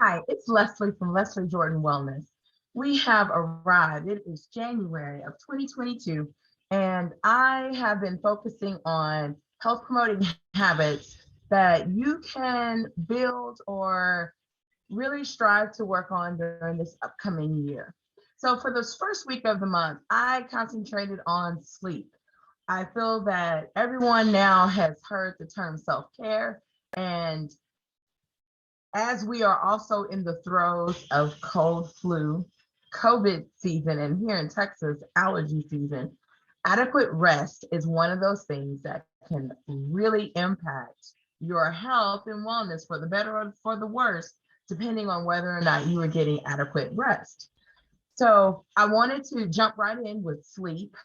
Hi, it's Leslie from Leslie Jordan Wellness. We have arrived. It is January of 2022, and I have been focusing on health promoting habits that you can build or really strive to work on during this upcoming year. So, for this first week of the month, I concentrated on sleep. I feel that everyone now has heard the term self care, and as we are also in the throes of cold flu, COVID season, and here in Texas, allergy season, adequate rest is one of those things that can really impact your health and wellness for the better or for the worse, depending on whether or not you are getting adequate rest. So I wanted to jump right in with sleep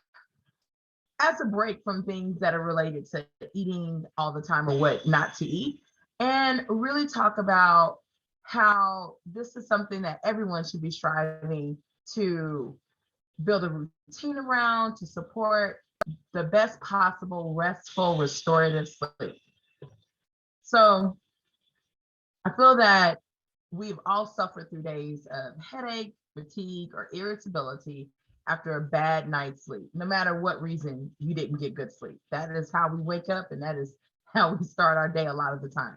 as a break from things that are related to eating all the time or what not to eat, and really talk about how this is something that everyone should be striving to build a routine around to support the best possible restful restorative sleep. So I feel that we've all suffered through days of headache, fatigue, or irritability after a bad night's sleep. No matter what reason you didn't get good sleep, that is how we wake up, and that is how we start our day a lot of the time.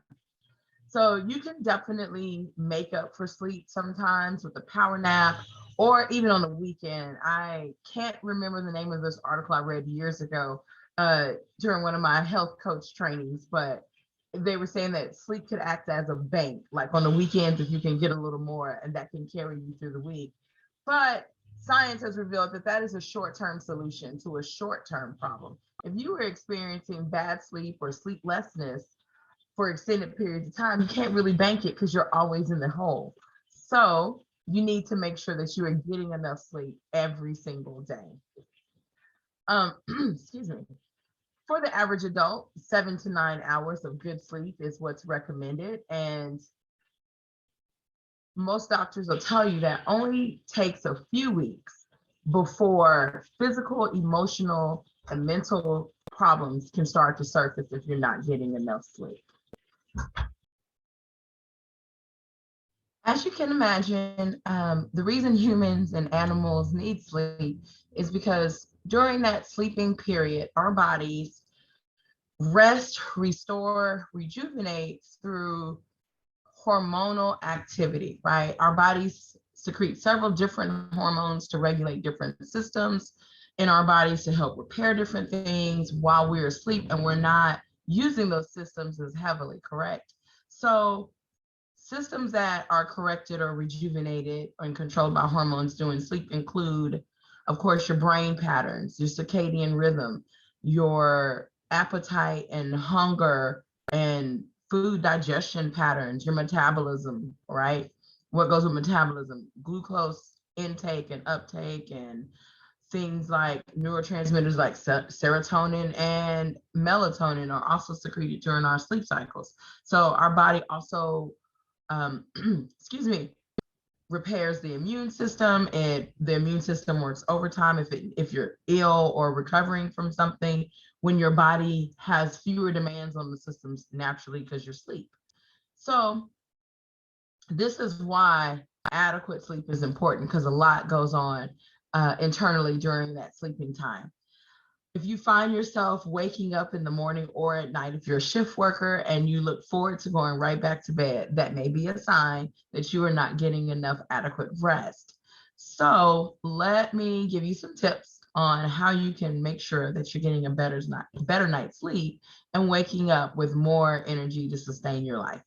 So you can definitely make up for sleep sometimes with a power nap or even on the weekend. I can't remember the name of this article I read years ago during one of my health coach trainings, but they were saying that sleep could act as a bank, like on the weekends, if you can get a little more, and that can carry you through the week. But science has revealed that that is a short-term solution to a short-term problem. If you are experiencing bad sleep or sleeplessness for extended periods of time, you can't really bank it because you're always in the hole. So you need to make sure that you are getting enough sleep every single day. Excuse me. For the average adult, 7 to 9 hours of good sleep is what's recommended. And most doctors will tell you that only takes a few weeks before physical, emotional, and mental problems can start to surface if you're not getting enough sleep. As you can imagine, the reason humans and animals need sleep is because during that sleeping period, our bodies rest, restore, rejuvenate through hormonal activity, right? Our bodies secrete several different hormones to regulate different systems in our bodies to help repair different things while we're asleep, and we're not using those systems as heavily, correct? So systems that are corrected or rejuvenated and controlled by hormones during sleep include, of course, your brain patterns, your circadian rhythm, your appetite and hunger and food digestion patterns, your metabolism, right? What goes with metabolism? Glucose intake and uptake, and things like neurotransmitters like serotonin and melatonin are also secreted during our sleep cycles. So our body also excuse me, repairs the immune system, and the immune system works overtime if you're ill or recovering from something, when your body has fewer demands on the systems naturally because you're asleep. So this is why adequate sleep is important, because a lot goes on internally during that sleeping time. If you find yourself waking up in the morning or at night, if you're a shift worker and you look forward to going right back to bed, that may be a sign that you are not getting enough adequate rest. So let me give you some tips on how you can make sure that you're getting a better night's sleep and waking up with more energy to sustain your life.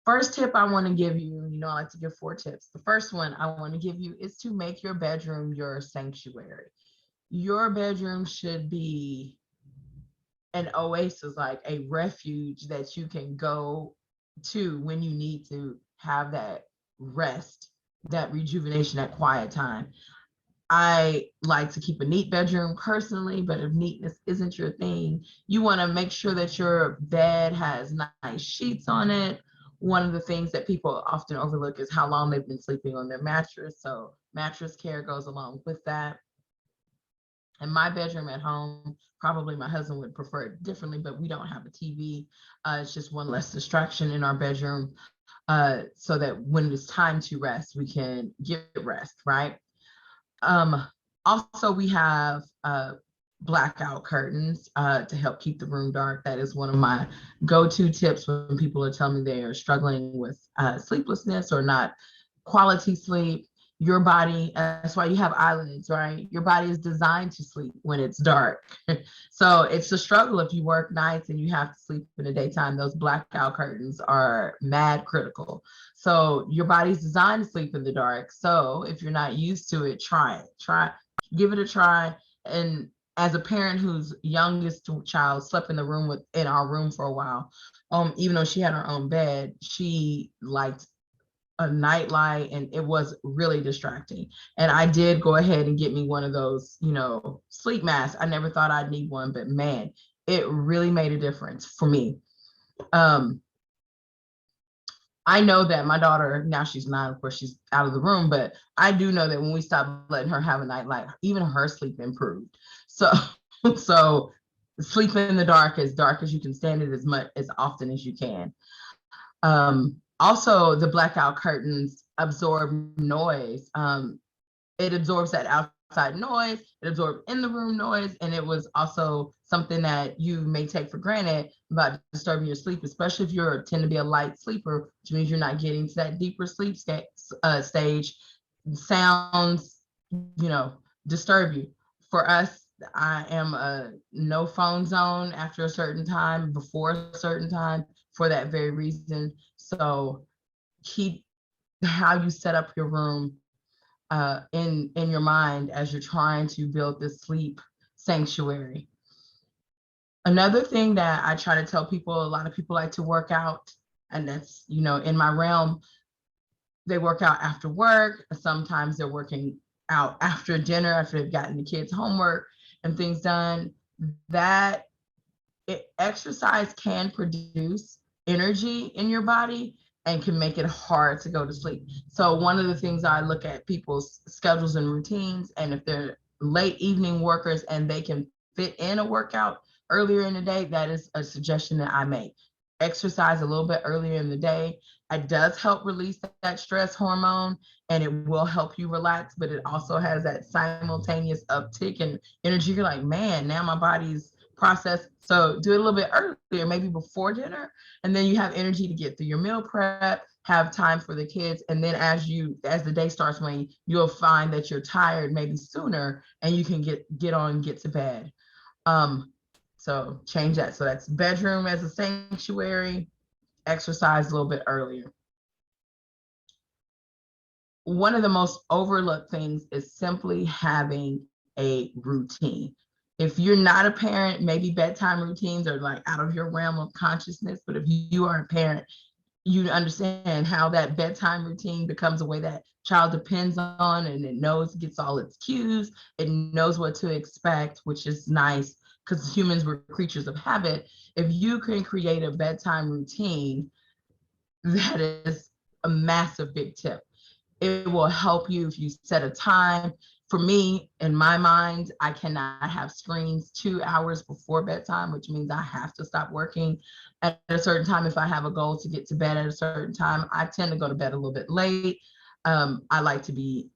First tip I want to give you, I like to give 4 tips. The first one I want to give you is to make your bedroom your sanctuary. Your bedroom should be an oasis, like a refuge that you can go to when you need to have that rest, that rejuvenation, that quiet time. I like to keep a neat bedroom personally, but if neatness isn't your thing, you want to make sure that your bed has nice sheets on it. One of the things that people often overlook is how long they've been sleeping on their mattress. So mattress care goes along with that. In my bedroom at home, probably my husband would prefer it differently, but we don't have a TV. It's just one less distraction in our bedroom. so that when it's time to rest, we can get rest, right? Um, Also, we have blackout curtains to help keep the room dark. That is one of my go-to tips when people are telling me they are struggling with sleeplessness or not quality sleep. Your body, that's why you have eyelids, right? Your body is designed to sleep when it's dark. So it's a struggle if you work nights and you have to sleep in the daytime. Those blackout curtains are mad critical. So your body's designed to sleep in the dark. So if you're not used to it, try it. Give it a try. And as a parent whose youngest child slept in the room in our room for a while, even though she had her own bed, she liked a nightlight and it was really distracting. And I did go ahead and get me one of those, sleep masks. I never thought I'd need one, but man, it really made a difference for me. I know that my daughter, now she's 9, of course, she's out of the room, but I do know that when we stopped letting her have a nightlight, even her sleep improved. So, so sleep in the dark as you can stand it as often as you can. Also, the blackout curtains absorb noise. It absorbs that outside noise, it absorbed in the room noise, and it was also something that you may take for granted about disturbing your sleep, especially if you tend to be a light sleeper, which means you're not getting to that deeper sleep stage. Sounds, disturb you. For us, I am a no phone zone after a certain time, before a certain time, for that very reason. So keep how you set up your room in your mind as you're trying to build this sleep sanctuary. Another thing that I try to tell people, a lot of people like to work out, and that's, in my realm, they work out after work. Sometimes they're working out after dinner, after they've gotten the kids' homework and things done. That exercise can produce energy in your body and can make it hard to go to sleep. So one of the things I look at people's schedules and routines, and if they're late evening workers and they can fit in a workout earlier in the day, that is a suggestion that I make. Exercise a little bit earlier in the day. It does help release that stress hormone and it will help you relax, but it also has that simultaneous uptick in energy. You're like, man, now my body's process. So do it a little bit earlier, maybe before dinner, and then you have energy to get through your meal prep, have time for the kids, and then as the day starts waning, you'll find that you're tired maybe sooner, and you can get to bed. So change that. So that's bedroom as a sanctuary, exercise a little bit earlier. One of the most overlooked things is simply having a routine. If you're not a parent, maybe bedtime routines are like out of your realm of consciousness, but if you are a parent, you understand how that bedtime routine becomes a way that child depends on, and it gets all its cues, it knows what to expect, which is nice because humans were creatures of habit. If you can create a bedtime routine, that is a massive big tip. It will help you if you set a time. For me, in my mind, I cannot have screens 2 hours before bedtime, which means I have to stop working at a certain time. If I have a goal to get to bed at a certain time, I tend to go to bed a little bit late. I like to be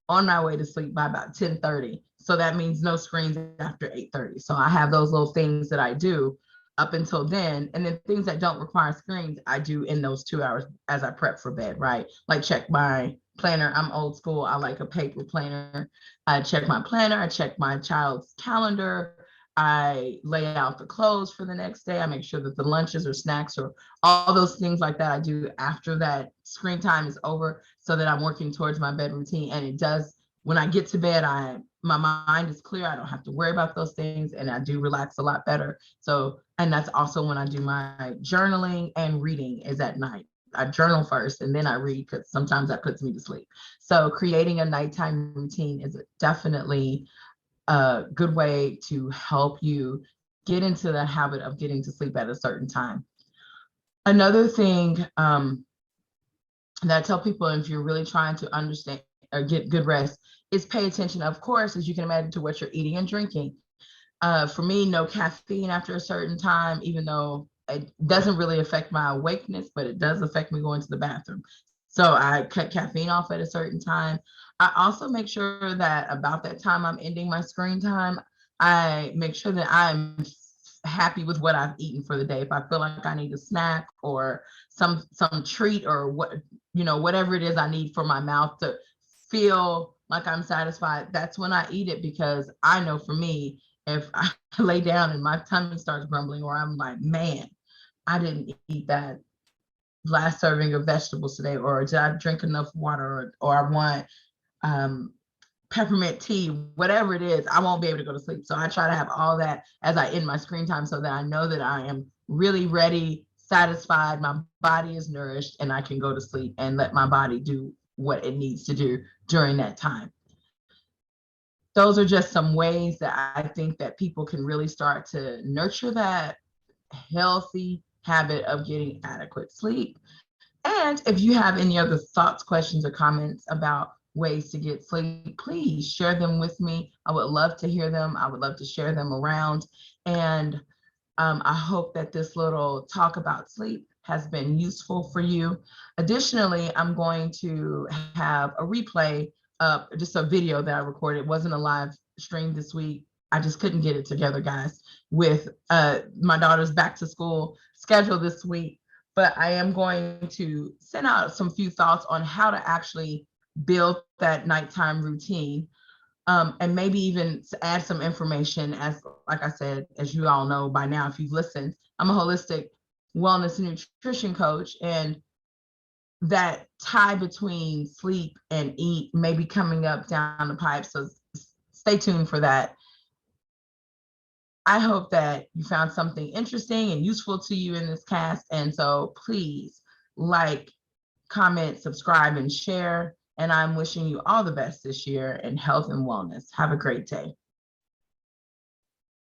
on my way to sleep by about 10:30. So that means no screens after 8:30. So I have those little things that I do up until then. And then things that don't require screens, I do in those 2 hours as I prep for bed, right? Like check my planner. I'm old school. I like a paper planner. I check my planner. I check my child's calendar. I lay out the clothes for the next day. I make sure that the lunches or snacks or all those things like that I do after that screen time is over, so that I'm working towards my bed routine. And it does, when I get to bed, my mind is clear. I don't have to worry about those things, and I do relax a lot better. So, and that's also when I do my journaling and reading is at night. I journal first and then I read because sometimes that puts me to sleep. So creating a nighttime routine is definitely a good way to help you get into the habit of getting to sleep at a certain time. Another thing that I tell people, if you're really trying to understand or get good rest, is pay attention, of course, as you can imagine, to what you're eating and drinking. For me, no caffeine after a certain time, even though it doesn't really affect my awakeness, but it does affect me going to the bathroom. So I cut caffeine off at a certain time. I also make sure that about that time I'm ending my screen time, I make sure that I'm happy with what I've eaten for the day. If I feel like I need a snack or some treat or what, whatever it is I need for my mouth to feel like I'm satisfied, that's when I eat it, because I know for me, if I lay down and my tummy starts grumbling, or I'm like, man, I didn't eat that last serving of vegetables today, or did I drink enough water, or I want um, peppermint tea, whatever it is, I won't be able to go to sleep. So I try to have all that as I end my screen time, so that I know that I am really ready, satisfied, my body is nourished, and I can go to sleep and let my body do what it needs to do during that time. Those are just some ways that I think that people can really start to nurture that healthy habit of getting adequate sleep. And if you have any other thoughts, questions, or comments about ways to get sleep, please share them with me. I would love to hear them. I would love to share them around. And I hope that this little talk about sleep has been useful for you. Additionally, I'm going to have a replay of just a video that I recorded. It wasn't a live stream this week. I just couldn't get it together, guys, with my daughter's back to school schedule this week. But I am going to send out some few thoughts on how to actually build that nighttime routine, and maybe even add some information. As like I said, as you all know by now, if you've listened, I'm a holistic wellness and nutrition coach, and that tie between sleep and eat may be coming up down the pipe. So stay tuned for that. I hope that you found something interesting and useful to you in this cast. And so please like, comment, subscribe, and share. And I'm wishing you all the best this year in health and wellness. Have a great day.